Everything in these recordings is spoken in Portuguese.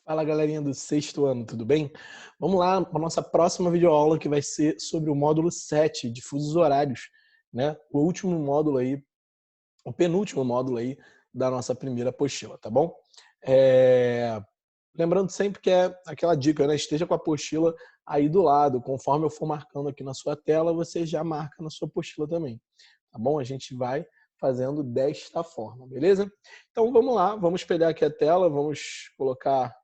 Fala, galerinha do sexto ano, tudo bem? Vamos lá para a nossa próxima videoaula, que vai ser sobre o módulo 7 de fusos horários, né? O último módulo aí, o penúltimo módulo aí da nossa primeira apostila, tá bom? Lembrando sempre que é aquela dica, né? Esteja com a apostila aí do lado. Conforme eu for marcando aqui na sua tela, você já marca na sua apostila também, tá bom? A gente vai fazendo desta forma, beleza? Então vamos lá, vamos espelhar aqui a tela, vamos colocar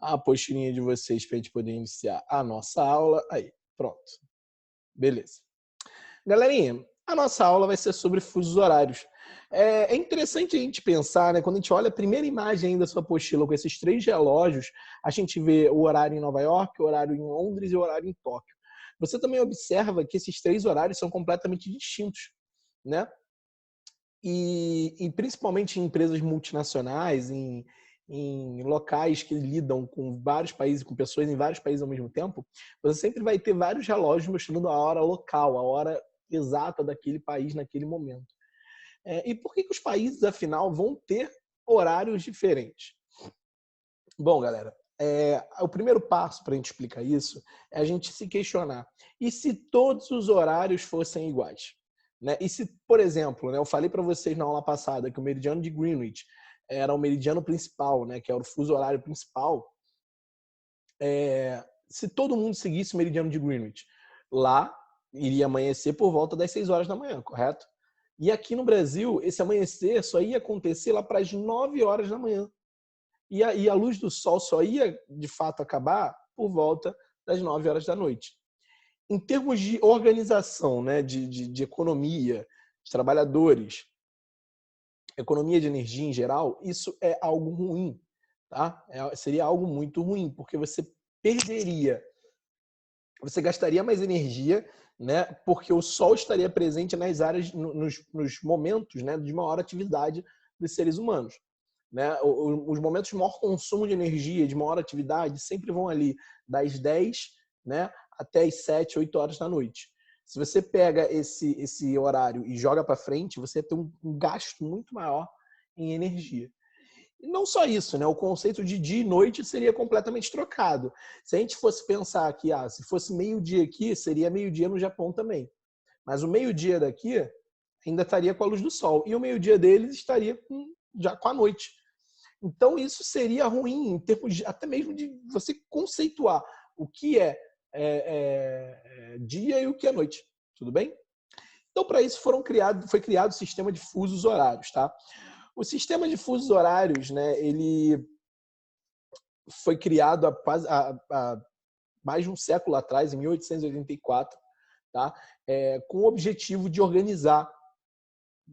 a apostilinha de vocês para a gente poder iniciar a nossa aula. Aí, pronto. Beleza. Galerinha, a nossa aula vai ser sobre fusos horários. É interessante a gente pensar, né? Quando a gente olha a primeira imagem da sua apostila com esses três relógios, a gente vê o horário em Nova York, o horário em Londres e o horário em Tóquio. Você também observa que esses três horários são completamente distintos, né? E principalmente em empresas multinacionais, em locais que lidam com vários países, com pessoas em vários países ao mesmo tempo, você sempre vai ter vários relógios mostrando a hora local, a hora exata daquele país naquele momento. E por que os países, afinal, vão ter horários diferentes? Bom, galera, o primeiro passo para a gente explicar isso é a gente se questionar. E se todos os horários fossem iguais? Né? E se, por exemplo, né, eu falei para vocês na aula passada que o meridiano de Greenwich era o meridiano principal, né, que era o fuso horário principal. Se todo mundo seguisse o meridiano de Greenwich, lá iria amanhecer por volta das 6 horas da manhã, correto? E aqui no Brasil, esse amanhecer só ia acontecer lá para as 9 horas da manhã. E a luz do sol só ia, de fato, acabar por volta das 9 horas da noite. Em termos de organização, né, de economia, de trabalhadores, economia de energia em geral, isso é algo ruim. Tá? Seria algo muito ruim, porque você perderia, você gastaria mais energia, né, porque o sol estaria presente nas áreas, nos momentos, né, de maior atividade dos seres humanos. Né? Os momentos de maior consumo de energia, de maior atividade, sempre vão ali das 10, né, até as 7, 8 horas da noite. Se você pega esse horário e joga para frente, você tem um gasto muito maior em energia. E não só isso, né? O conceito de dia e noite seria completamente trocado. Se a gente fosse pensar que, se fosse meio-dia aqui, seria meio-dia no Japão também. Mas o meio-dia daqui ainda estaria com a luz do sol. E o meio-dia deles estaria já com a noite. Então, isso seria ruim em termos até mesmo de você conceituar o que é dia e o que é noite. Tudo bem? Então, para isso foi criado o sistema de fusos horários. Tá? O sistema de fusos horários, né, ele foi criado há mais de um século atrás, em 1884, tá? Com o objetivo de organizar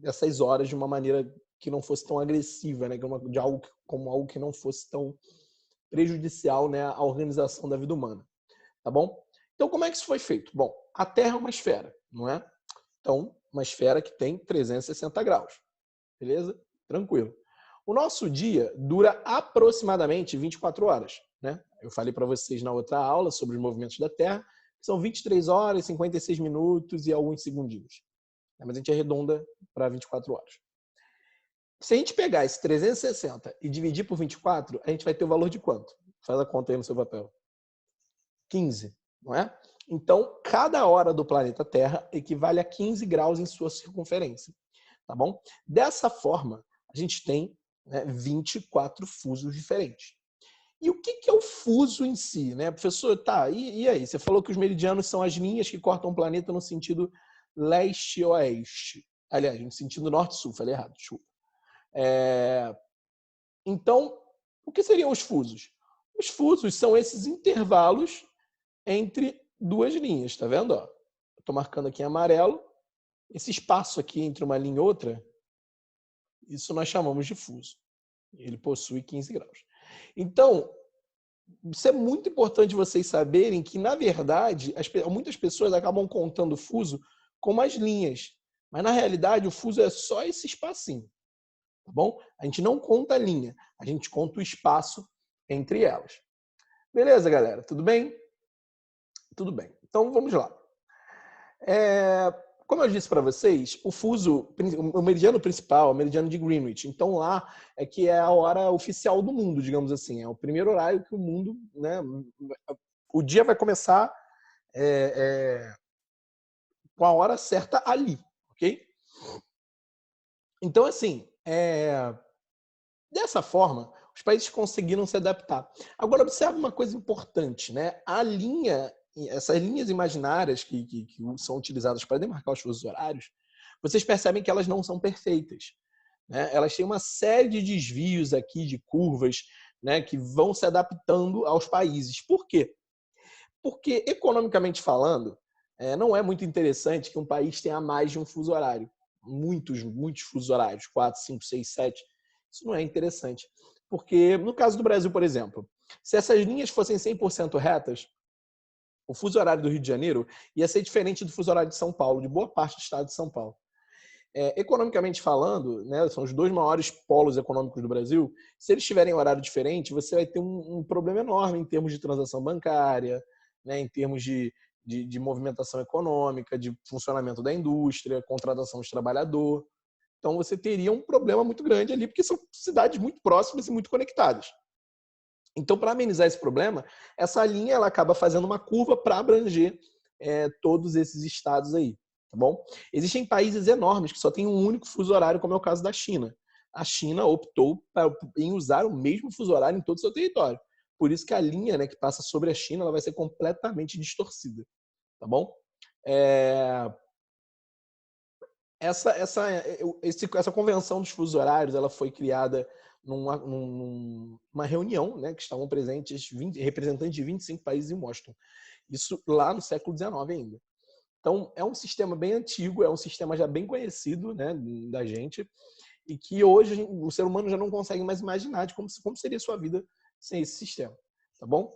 essas horas de uma maneira que não fosse tão agressiva, né? Como algo que não fosse tão prejudicial, né, à organização da vida humana. Tá bom? Então, como é que isso foi feito? Bom, a Terra é uma esfera, não é? Então, uma esfera que tem 360 graus. Beleza? Tranquilo. O nosso dia dura aproximadamente 24 horas. Né? Eu falei para vocês na outra aula sobre os movimentos da Terra, que são 23 horas, 56 minutos e alguns segundinhos. Mas a gente arredonda para 24 horas. Se a gente pegar esse 360 e dividir por 24, a gente vai ter o valor de quanto? Faz a conta aí no seu papel. 15, não é? Então, cada hora do planeta Terra equivale a 15 graus em sua circunferência. Tá bom? Dessa forma, a gente tem, né, 24 fusos diferentes. E o que é o fuso em si, né? Professor, tá, e aí? Você falou que os meridianos são as linhas que cortam o planeta no sentido leste-oeste. Aliás, no sentido norte-sul, falei errado, desculpa. Então, o que seriam os fusos? Os fusos são esses intervalos entre duas linhas, tá vendo? Estou marcando aqui em amarelo. Esse espaço aqui entre uma linha e outra, isso nós chamamos de fuso. Ele possui 15 graus. Então, isso é muito importante vocês saberem que, na verdade, muitas pessoas acabam contando o fuso como as linhas. Mas, na realidade, o fuso é só esse espacinho. Tá bom? A gente não conta a linha, a gente conta o espaço entre elas. Beleza, galera? Tudo bem? Tudo bem. Então, vamos lá. como eu disse para vocês, o meridiano principal é o meridiano de Greenwich. Então lá é que é a hora oficial do mundo, digamos assim. É o primeiro horário que o mundo, né? O dia vai começar com a hora certa ali, ok? Então, assim, dessa forma, os países conseguiram se adaptar. Agora, observe uma coisa importante, né? Essas linhas imaginárias que são utilizadas para demarcar os fusos horários, vocês percebem que elas não são perfeitas, né? Elas têm uma série de desvios aqui, de curvas, né, que vão se adaptando aos países. Por quê? Porque, economicamente falando, não é muito interessante que um país tenha mais de um fuso horário. Muitos fusos horários, 4, 5, 6, 7. Isso não é interessante. Porque, no caso do Brasil, por exemplo, se essas linhas fossem 100% retas, o fuso horário do Rio de Janeiro ia ser diferente do fuso horário de São Paulo, de boa parte do estado de São Paulo. Economicamente falando, né, são os dois maiores polos econômicos do Brasil. Se eles tiverem horário diferente, você vai ter um problema enorme em termos de transação bancária, né, em termos de movimentação econômica, de funcionamento da indústria, contratação de trabalhador. Então você teria um problema muito grande ali, porque são cidades muito próximas e muito conectadas. Então, para amenizar esse problema, essa linha ela acaba fazendo uma curva para abranger todos esses estados aí. Tá bom? Existem países enormes que só têm um único fuso horário, como é o caso da China. A China optou em usar o mesmo fuso horário em todo o seu território. Por isso que a linha, né, que passa sobre a China ela vai ser completamente distorcida. Tá bom? Essa convenção dos fusos horários ela foi criada numa reunião, né, que estavam presentes representantes de 25 países em Washington. Isso lá no século XIX ainda. Então, é um sistema bem antigo, é um sistema já bem conhecido, né, da gente, e que hoje o ser humano já não consegue mais imaginar de como seria a sua vida sem esse sistema, tá bom?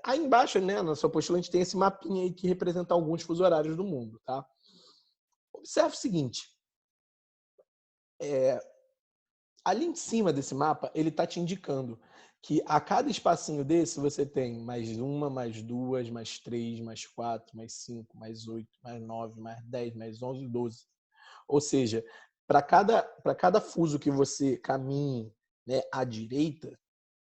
Aí embaixo, né, na sua apostila, a gente tem esse mapinha aí que representa alguns fusos horários do mundo, tá? Observe o seguinte, ali em cima desse mapa, ele está te indicando que a cada espacinho desse você tem mais uma, mais duas, mais três, mais quatro, mais cinco, mais 8, mais 9, mais 10, mais 11, 12. Ou seja, para cada fuso que você caminhe, né, à direita,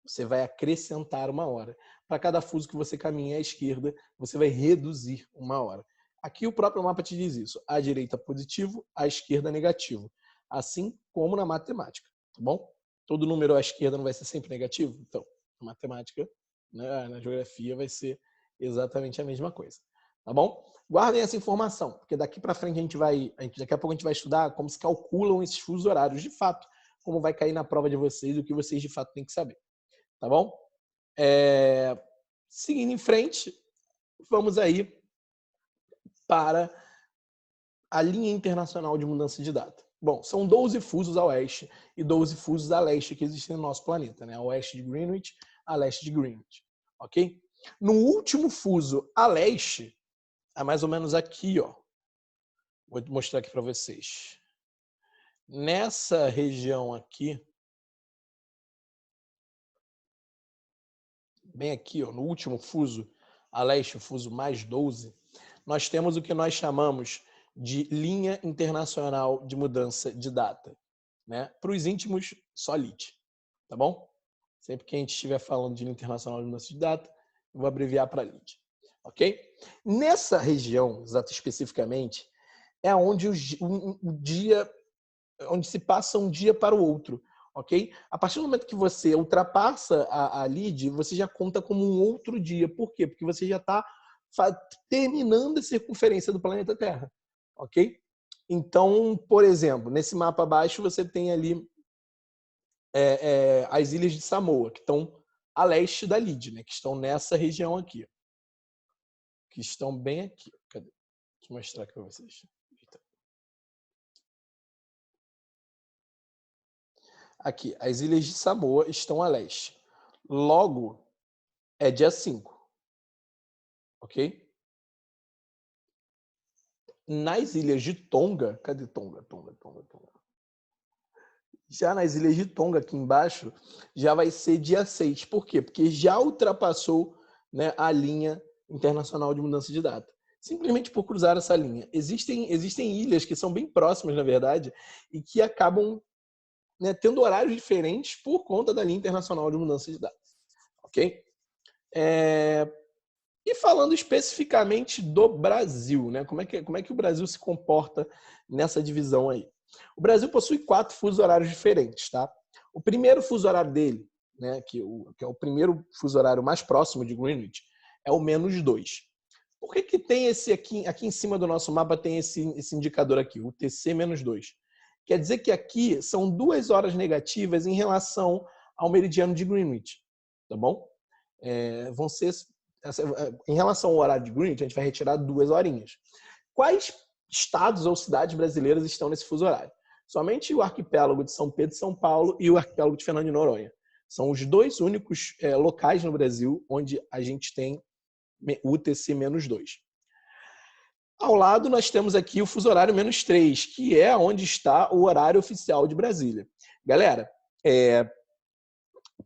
você vai acrescentar uma hora. Para cada fuso que você caminhe à esquerda, você vai reduzir uma hora. Aqui o próprio mapa te diz isso. À direita positivo, à esquerda negativo. Assim como na matemática. Tá bom? Todo número à esquerda não vai ser sempre negativo? Então, na matemática, né, na geografia, vai ser exatamente a mesma coisa. Tá bom? Guardem essa informação, porque daqui para frente daqui a pouco a gente vai estudar como se calculam esses fusos horários de fato, como vai cair na prova de vocês, o que vocês de fato têm que saber. Tá bom? Seguindo em frente, vamos aí para a linha internacional de mudança de data. Bom, são 12 fusos a oeste e 12 fusos a leste que existem no nosso planeta, né? A oeste de Greenwich, a leste de Greenwich, ok? No último fuso a leste, é mais ou menos aqui, ó. Vou mostrar aqui para vocês. Nessa região aqui, bem aqui, ó, no último fuso a leste, o fuso mais 12, nós temos o que nós chamamos de linha internacional de mudança de data, né? Para os íntimos, só LID, tá bom? Sempre que a gente estiver falando de linha internacional de mudança de data, eu vou abreviar para LID, ok? Nessa região, especificamente, é onde onde se passa um dia para o outro, ok? A partir do momento que você ultrapassa a LID, você já conta como um outro dia. Por quê? Porque você já está terminando a circunferência do planeta Terra. Ok? Então, por exemplo, nesse mapa abaixo você tem ali as ilhas de Samoa, que estão a leste da LID, né? Que estão nessa região aqui. Que estão bem aqui. Cadê? Deixa eu mostrar aqui para vocês. Aqui, as ilhas de Samoa estão a leste. Logo, é dia 5. Ok? Nas ilhas de Tonga, cadê Tonga? Já nas ilhas de Tonga, aqui embaixo, já vai ser dia 6. Por quê? Porque já ultrapassou, né, a linha internacional de mudança de data. Simplesmente por cruzar essa linha. Existem ilhas que são bem próximas, na verdade, e que acabam, né, tendo horários diferentes por conta da linha internacional de mudança de dados. Ok? E falando especificamente do Brasil, né? Como é que o Brasil se comporta nessa divisão aí? O Brasil possui 4 fusos horários diferentes, tá? O primeiro fuso horário dele, né, que é o primeiro fuso horário mais próximo de Greenwich, é o -2. Por que tem esse aqui em cima do nosso mapa tem esse indicador aqui, o TC-2? Quer dizer que aqui são 2 horas negativas em relação ao meridiano de Greenwich, tá bom? Vão ser, em relação ao horário de Greenwich, a gente vai retirar 2 horinhas. Quais estados ou cidades brasileiras estão nesse fuso horário? Somente o arquipélago de São Pedro e São Paulo e o arquipélago de Fernando de Noronha. São os 2 únicos locais no Brasil onde a gente tem o UTC-2. Ao lado, nós temos aqui o fuso horário -3, que é onde está o horário oficial de Brasília. Galera,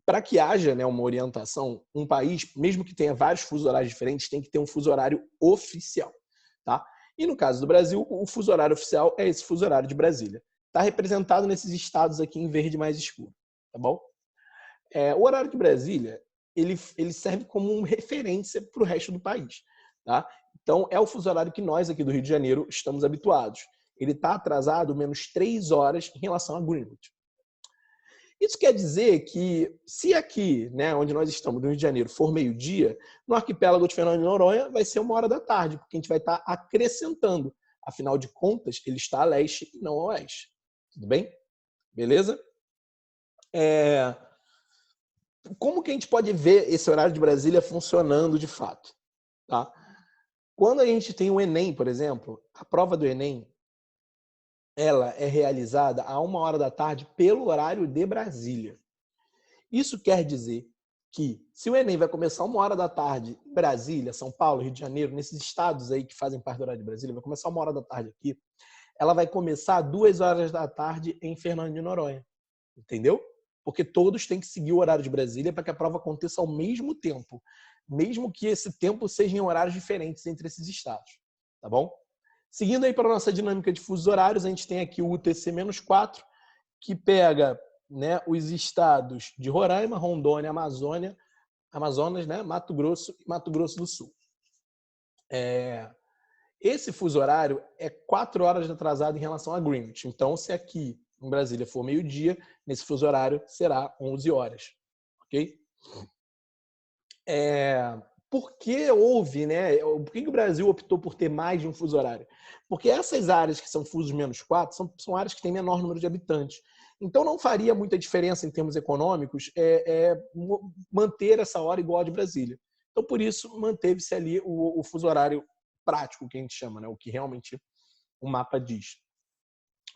para que haja, né, uma orientação, um país, mesmo que tenha vários fusos horários diferentes, tem que ter um fuso horário oficial. Tá? E no caso do Brasil, o fuso horário oficial é esse fuso horário de Brasília. Está representado nesses estados aqui em verde mais escuro. Tá bom? O horário de Brasília, ele serve como uma referência para o resto do país. Tá? Então, é o fuso horário que nós aqui do Rio de Janeiro estamos habituados. Ele está atrasado -3 horas em relação a Greenwich. Isso quer dizer que, se aqui, né, onde nós estamos, no Rio de Janeiro, for meio-dia, no arquipélago de Fernando de Noronha vai ser 1h da tarde, porque a gente vai estar acrescentando. Afinal de contas, ele está a leste e não a oeste. Tudo bem? Beleza? Como que a gente pode ver esse horário de Brasília funcionando de fato? Tá? Quando a gente tem o Enem, por exemplo, a prova do Enem, ela é realizada a 1h da tarde pelo horário de Brasília. Isso quer dizer que, se o Enem vai começar 1h da tarde em Brasília, São Paulo, Rio de Janeiro, nesses estados aí que fazem parte do horário de Brasília, vai começar 1h da tarde aqui, ela vai começar 2h da tarde em Fernando de Noronha. Entendeu? Porque todos têm que seguir o horário de Brasília para que a prova aconteça ao mesmo tempo, mesmo que esse tempo seja em horários diferentes entre esses estados. Tá bom? Seguindo aí para a nossa dinâmica de fusos horários, a gente tem aqui o UTC-4, que pega, né, os estados de Roraima, Rondônia, Amazonas, né, Mato Grosso e Mato Grosso do Sul. Esse fuso horário é 4 horas atrasado em relação a Greenwich. Então, se aqui em Brasília for meio-dia, nesse fuso horário será 11 horas. Ok? Por que houve, né? Por que o Brasil optou por ter mais de um fuso horário? Porque essas áreas que são fusos -4 são áreas que têm menor número de habitantes. Então não faria muita diferença em termos econômicos manter essa hora igual a de Brasília. Então por isso manteve-se ali o fuso horário prático, que a gente chama, né? O que realmente o mapa diz.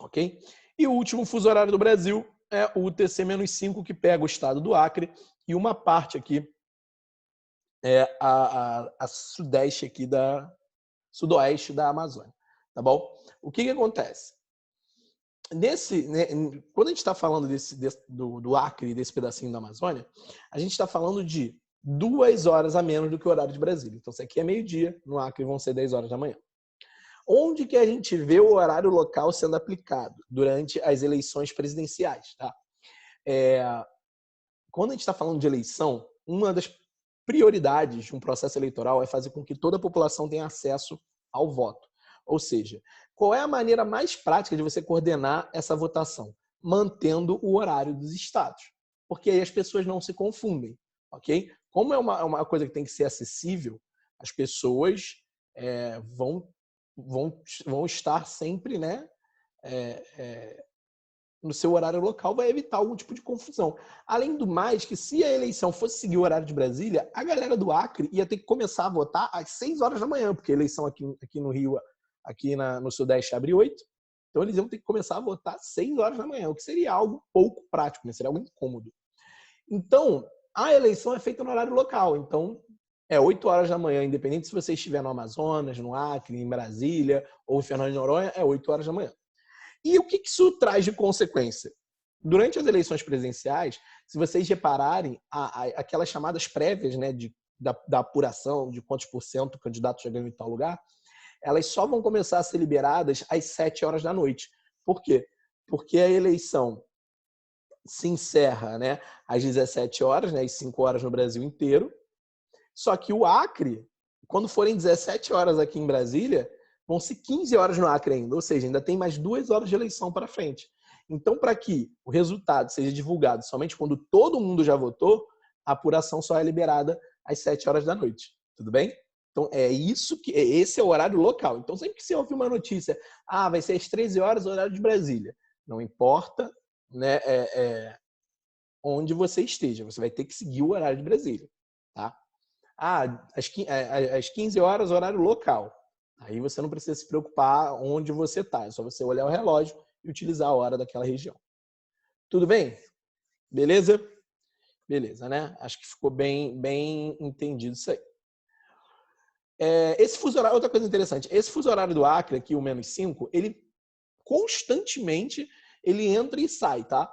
Ok? E o último fuso horário do Brasil é o UTC-5, que pega o estado do Acre e uma parte aqui a sudeste aqui sudoeste da Amazônia, tá bom? O que acontece? Quando a gente está falando do Acre, desse pedacinho da Amazônia, a gente está falando de 2 horas a menos do que o horário de Brasília. Então, se aqui é meio-dia, no Acre vão ser 10 horas da manhã. Onde que a gente vê o horário local sendo aplicado? Durante as eleições presidenciais, tá? Quando a gente está falando de eleição, uma das prioridades de um processo eleitoral é fazer com que toda a população tenha acesso ao voto. Ou seja, qual é a maneira mais prática de você coordenar essa votação? Mantendo o horário dos estados. Porque aí as pessoas não se confundem, ok? Como é uma coisa que tem que ser acessível, as pessoas vão estar sempre, né, no seu horário local, vai evitar algum tipo de confusão. Além do mais, que se a eleição fosse seguir o horário de Brasília, a galera do Acre ia ter que começar a votar às 6 horas da manhã, porque a eleição aqui no Rio, aqui no Sudeste, abre 8. Então eles iam ter que começar a votar às 6 horas da manhã, o que seria algo pouco prático, né? Seria algo incômodo. Então, a eleição é feita no horário local. Então, é 8 horas da manhã, independente se você estiver no Amazonas, no Acre, em Brasília ou em Fernando de Noronha, é 8 horas da manhã. E o que isso traz de consequência? Durante as eleições presidenciais, se vocês repararem, aquelas chamadas prévias, né, da apuração de quantos por cento o candidato chegando em tal lugar, elas só vão começar a ser liberadas às 7 horas da noite. Por quê? Porque a eleição se encerra, né, às 17 horas, né, às 5 horas no Brasil inteiro. Só que o Acre, quando forem 17 horas aqui em Brasília, vão ser 15 horas no Acre ainda, ou seja, ainda tem mais 2 horas de eleição para frente. Então, para que o resultado seja divulgado somente quando todo mundo já votou, a apuração só é liberada às 7 horas da noite. Tudo bem? Então, esse é o horário local. Então, sempre que você ouvir uma notícia, vai ser às 13 horas, horário de Brasília. Não importa, né, onde você esteja, você vai ter que seguir o horário de Brasília. Tá? Às 15 horas, horário local. Aí você não precisa se preocupar onde você está. É só você olhar o relógio e utilizar a hora daquela região. Tudo bem? Beleza? Beleza, né? Acho que ficou bem entendido isso aí. Esse fuso horário, outra coisa interessante, esse fuso horário do Acre, aqui, o -5, ele constantemente ele entra e sai, tá?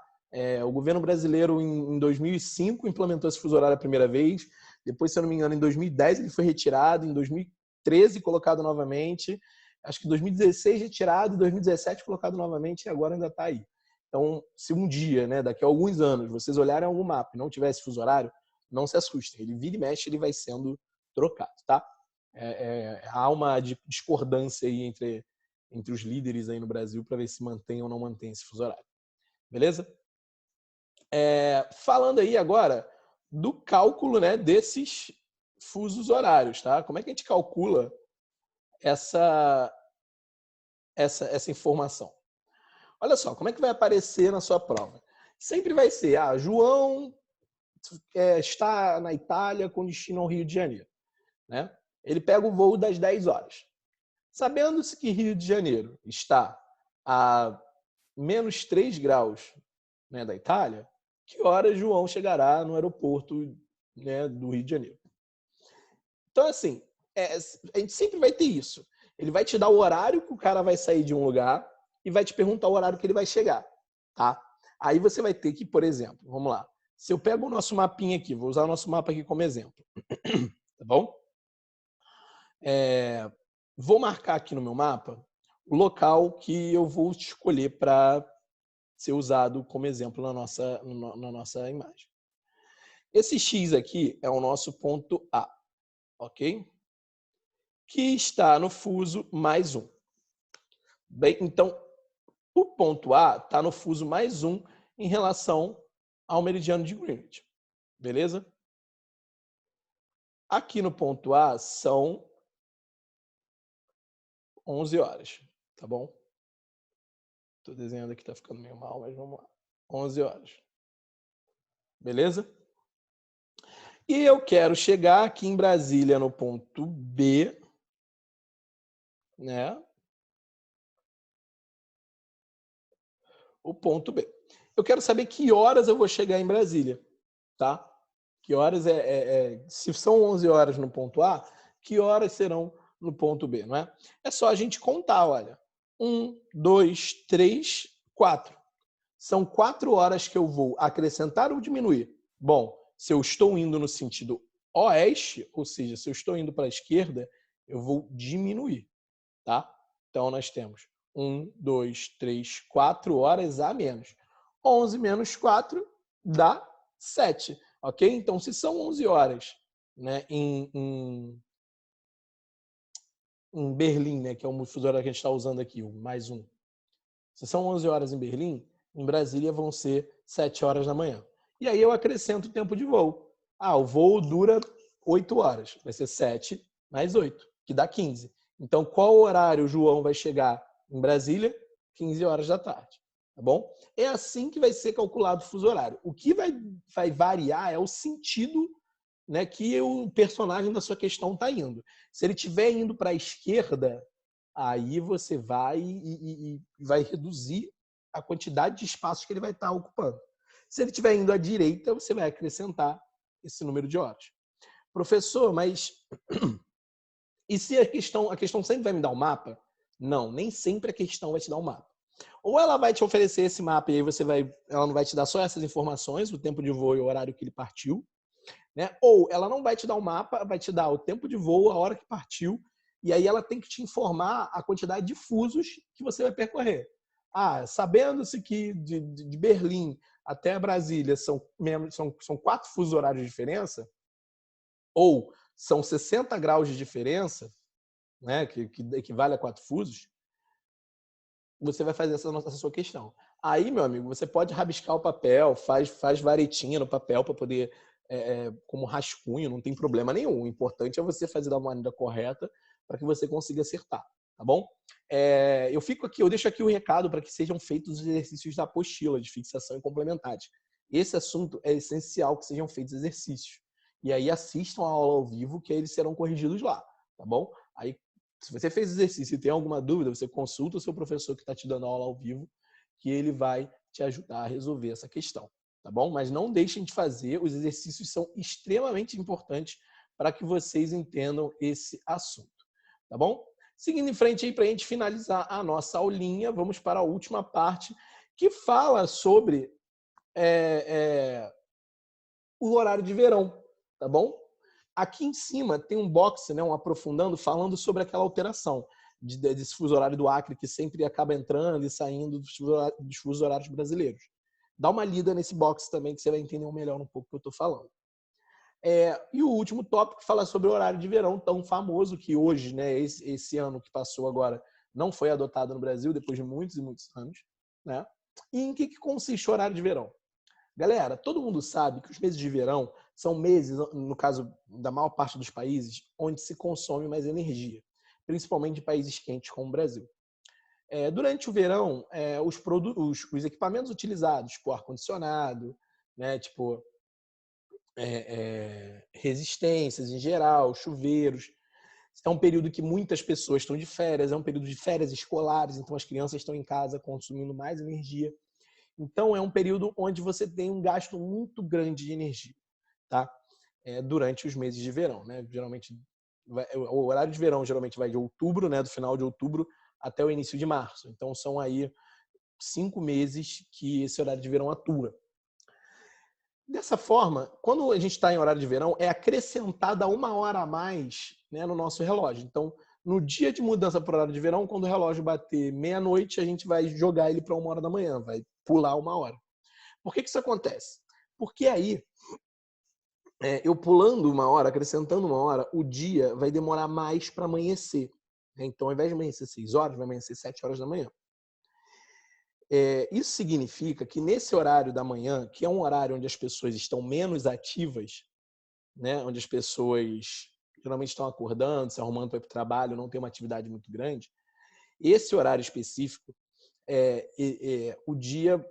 O governo brasileiro, em 2005, implementou esse fuso horário a primeira vez. Depois, se eu não me engano, em 2010 ele foi retirado, em 2013 colocado novamente, acho que em 2016 retirado, em 2017 colocado novamente e agora ainda está aí. Então, se um dia, né, daqui a alguns anos, vocês olharem algum mapa e não tiver esse fuso horário, não se assustem. Ele vira e mexe, ele vai sendo trocado, tá? Há uma discordância aí entre os líderes aí no Brasil para ver se mantém ou não mantém esse fuso horário. Beleza? Falando aí agora do cálculo, né, desses fusos horários, tá? Como é que a gente calcula essa informação? Olha só, como é que vai aparecer na sua prova? Sempre vai ser, João está na Itália com destino ao Rio de Janeiro, né? Ele pega o voo das 10 horas. Sabendo-se que Rio de Janeiro está a -3 graus, né, da Itália, que horas João chegará no aeroporto, né, do Rio de Janeiro? Então, assim, a gente sempre vai ter isso. Ele vai te dar o horário que o cara vai sair de um lugar e vai te perguntar o horário que ele vai chegar, tá? Aí você vai ter que, por exemplo, vamos lá. Se eu pego o nosso mapinha aqui, vou usar o nosso mapa aqui como exemplo, tá bom? Vou marcar aqui no meu mapa o local que eu vou escolher para ser usado como exemplo na nossa imagem. Esse X aqui é o nosso ponto A, ok? Que está no fuso +1. Bem, então, o ponto A está no fuso +1 em relação ao meridiano de Greenwich. Beleza? Aqui no ponto A são 11 horas, tá bom? Estou desenhando aqui, está ficando meio mal, mas vamos lá. 11 horas. Beleza? E eu quero chegar aqui em Brasília no ponto B, né? O ponto B. Eu quero saber que horas eu vou chegar em Brasília, tá? Que horas se são 11 horas no ponto A, que horas serão no ponto B, não é? É só a gente contar, olha. 1, 2, 3, 4. São 4 horas que eu vou acrescentar ou diminuir. Bom, se eu estou indo no sentido oeste, ou seja, se eu estou indo para a esquerda, eu vou diminuir, tá? Então, nós temos 1, 2, 3, 4 horas a menos. 11 menos 4 dá 7, ok? Então, se são 11 horas, né, em Berlim, né, que é o fuso horário que a gente está usando aqui, o +1. Se são 11 horas em Berlim, em Brasília vão ser 7 horas da manhã. E aí eu acrescento o tempo de voo. O voo dura 8 horas. Vai ser 7 mais 8, que dá 15. Então, qual horário o João vai chegar em Brasília? 15 horas da tarde. Tá bom? É assim que vai ser calculado o fuso horário. O que vai variar é o sentido, né, que o personagem da sua questão está indo. Se ele estiver indo para a esquerda, aí você vai e vai reduzir a quantidade de espaços que ele vai estar ocupando. Se ele estiver indo à direita, você vai acrescentar esse número de horas. Professor, mas e se a questão sempre vai me dar um mapa? Não, nem sempre a questão vai te dar um mapa. Ou ela vai te oferecer esse mapa e aí ela não vai te dar só essas informações, o tempo de voo e o horário que ele partiu, né? Ou ela não vai te dar um mapa, vai te dar o tempo de voo, a hora que partiu E aí ela tem que te informar a quantidade de fusos que você vai percorrer. Sabendo-se que de Berlim até Brasília são 4 fusos horários de diferença, ou são 60 graus de diferença, né, que equivale a 4 fusos, você vai fazer essa sua questão. Aí, meu amigo, você pode rabiscar o papel, faz varetinha no papel para poder, como rascunho, não tem problema nenhum. O importante é você fazer da maneira correta para que você consiga acertar, tá bom? Eu deixo aqui o recado para que sejam feitos os exercícios da apostila de fixação e complementares. Esse assunto é essencial que sejam feitos exercícios. E aí assistam a aula ao vivo, que aí eles serão corrigidos lá, tá bom? Aí, se você fez exercício e tem alguma dúvida, você consulta o seu professor que está te dando aula ao vivo, que ele vai te ajudar a resolver essa questão, tá bom? Mas não deixem de fazer, os exercícios são extremamente importantes para que vocês entendam esse assunto, tá bom? Seguindo em frente aí para a gente finalizar a nossa aulinha, vamos para a última parte que fala sobre o horário de verão, tá bom? Aqui em cima tem um box, né, um aprofundando, falando sobre aquela alteração desse fuso horário do Acre, que sempre acaba entrando e saindo dos fusos horários brasileiros. Dá uma lida nesse box também, que você vai entender melhor um pouco o que eu estou falando. E o último tópico fala sobre o horário de verão, tão famoso que hoje, né, esse ano que passou agora, não foi adotado no Brasil, depois de muitos e muitos anos. Né? E em que consiste o horário de verão? Galera, todo mundo sabe que os meses de verão são meses, no caso da maior parte dos países, onde se consome mais energia, principalmente em países quentes como o Brasil. Durante o verão, os equipamentos utilizados, tipo ar-condicionado, né, tipo resistências em geral, chuveiros, é um período que muitas pessoas estão de férias, é um período de férias escolares, então as crianças estão em casa consumindo mais energia. Então, é um período onde você tem um gasto muito grande de energia, tá? Durante os meses de verão, né? Geralmente, o horário de verão geralmente vai de outubro, né? Do final de outubro até o início de março. Então, são aí 5 meses que esse horário de verão atua. Dessa forma, quando a gente está em horário de verão, é acrescentada 1 hora a mais, né, no nosso relógio. Então, no dia de mudança para o horário de verão, quando o relógio bater meia-noite, a gente vai jogar ele para 1 hora da manhã, vai pular 1 hora. Por que isso acontece? Porque aí, eu pulando 1 hora, acrescentando 1 hora, o dia vai demorar mais para amanhecer. Então, ao invés de amanhecer 6 horas, vai amanhecer 7 horas da manhã. Isso significa que nesse horário da manhã, que é um horário onde as pessoas estão menos ativas, né, onde as pessoas geralmente estão acordando, se arrumando para ir para o trabalho, não tem uma atividade muito grande, esse horário específico, o dia,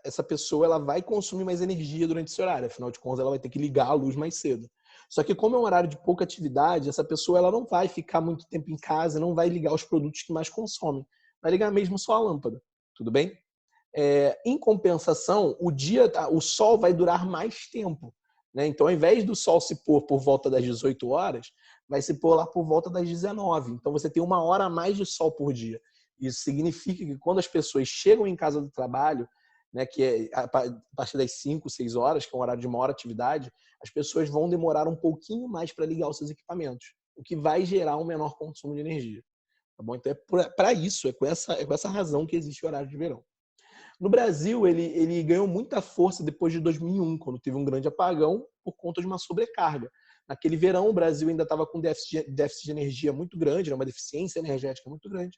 essa pessoa ela vai consumir mais energia durante esse horário, afinal de contas ela vai ter que ligar a luz mais cedo. Só que como é um horário de pouca atividade, essa pessoa ela não vai ficar muito tempo em casa, não vai ligar os produtos que mais consomem, vai ligar mesmo só a lâmpada, tudo bem? Em compensação, o sol vai durar mais tempo. Né? Então, ao invés do sol se pôr por volta das 18 horas, vai se pôr lá por volta das 19. Então, você tem 1 hora a mais de sol por dia. Isso significa que quando as pessoas chegam em casa do trabalho, né, que é a partir das 5, 6 horas, que é um horário de maior atividade, as pessoas vão demorar um pouquinho mais para ligar os seus equipamentos, o que vai gerar um menor consumo de energia. Tá bom? Então, para isso, é com essa razão que existe o horário de verão. No Brasil, ele ganhou muita força depois de 2001, quando teve um grande apagão por conta de uma sobrecarga. Naquele verão, o Brasil ainda estava com déficit de energia muito grande, né, uma deficiência energética muito grande.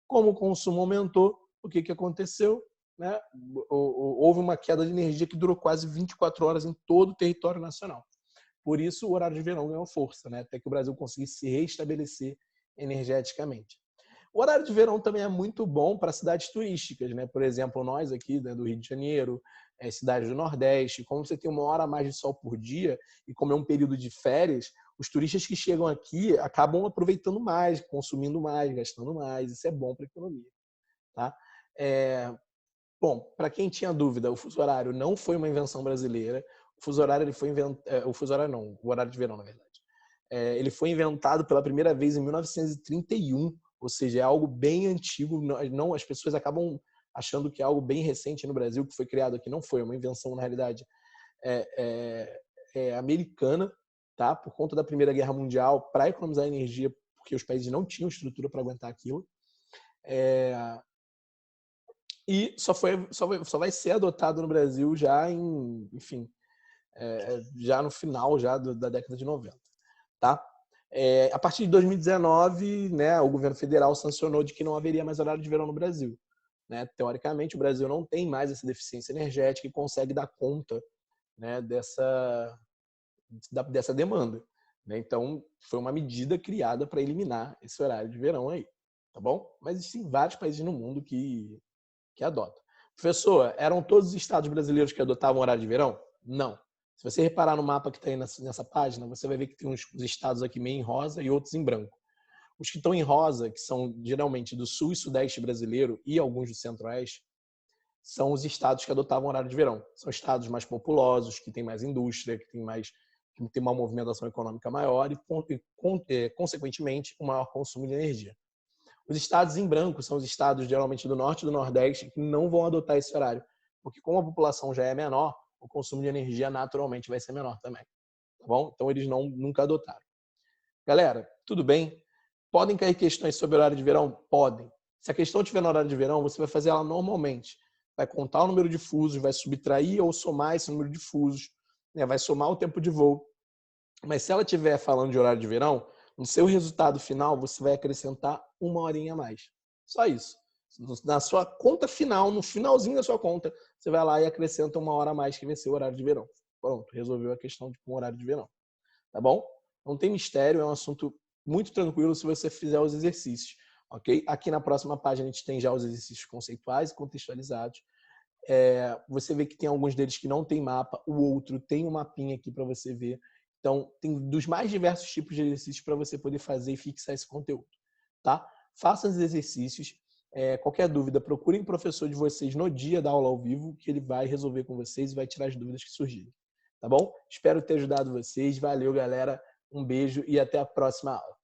Como o consumo aumentou, o que aconteceu? Né? Houve uma queda de energia que durou quase 24 horas em todo o território nacional. Por isso, o horário de verão ganhou força, né? Até que o Brasil conseguisse se reestabelecer energeticamente. O horário de verão também é muito bom para cidades turísticas, né? Por exemplo, nós aqui, né, do Rio de Janeiro, cidades do Nordeste, como você tem 1 hora a mais de sol por dia e como é um período de férias, os turistas que chegam aqui acabam aproveitando mais, consumindo mais, gastando mais. Isso é bom para a economia. Tá? Bom, para quem tinha dúvida, o fuso horário não foi uma invenção brasileira. O fuso horário ele foi inventado, o fuso horário não, o horário de verão, na verdade. Ele foi inventado pela primeira vez em 1931, ou seja, é algo bem antigo. Não, as pessoas acabam achando que é algo bem recente no Brasil, que foi criado aqui. Não foi, é uma invenção, na realidade, americana, tá? Por conta da Primeira Guerra Mundial, para economizar energia porque os países não tinham estrutura para aguentar aquilo. E só vai ser adotado no Brasil já já no final da década de 90. Tá? A partir de 2019, né, o governo federal sancionou de que não haveria mais horário de verão no Brasil. Né? Teoricamente, o Brasil não tem mais essa deficiência energética e consegue dar conta, né, dessa demanda. Né? Então, foi uma medida criada para eliminar esse horário de verão aí. Tá bom? Mas existem vários países no mundo que adotam. Professor, eram todos os estados brasileiros que adotavam horário de verão? Não. Se você reparar no mapa que está aí nessa página, você vai ver que tem uns estados aqui meio em rosa e outros em branco. Os que estão em rosa, que são geralmente do sul e sudeste brasileiro e alguns do centro-oeste, são os estados que adotavam horário de verão. São estados mais populosos, que têm mais indústria, que têm uma movimentação econômica maior e, consequentemente, um maior consumo de energia. Os estados em branco são os estados geralmente do norte e do nordeste que não vão adotar esse horário, porque como a população já é menor, o consumo de energia naturalmente vai ser menor também. Tá bom? Então eles nunca adotaram. Galera, tudo bem? Podem cair questões sobre horário de verão? Podem. Se a questão estiver no horário de verão, você vai fazer ela normalmente. Vai contar o número de fusos, vai subtrair ou somar esse número de fusos, né? Vai somar o tempo de voo. Mas se ela estiver falando de horário de verão, no seu resultado final, você vai acrescentar 1 horinha a mais. Só isso. Na sua conta final, no finalzinho da sua conta, você vai lá e acrescenta 1 hora a mais, que vai ser o horário de verão. Pronto, resolveu a questão com o horário de verão. Tá bom? Não tem mistério, é um assunto muito tranquilo se você fizer os exercícios. Ok? Aqui na próxima página a gente tem já os exercícios conceituais e contextualizados. Você vê que tem alguns deles que não tem mapa, o outro tem um mapinha aqui para você ver. Então, tem dos mais diversos tipos de exercícios para você poder fazer e fixar esse conteúdo. Tá? Façam os exercícios. Qualquer dúvida, procurem o professor de vocês no dia da aula ao vivo, que ele vai resolver com vocês e vai tirar as dúvidas que surgirem. Tá bom? Espero ter ajudado vocês. Valeu, galera. Um beijo e até a próxima aula.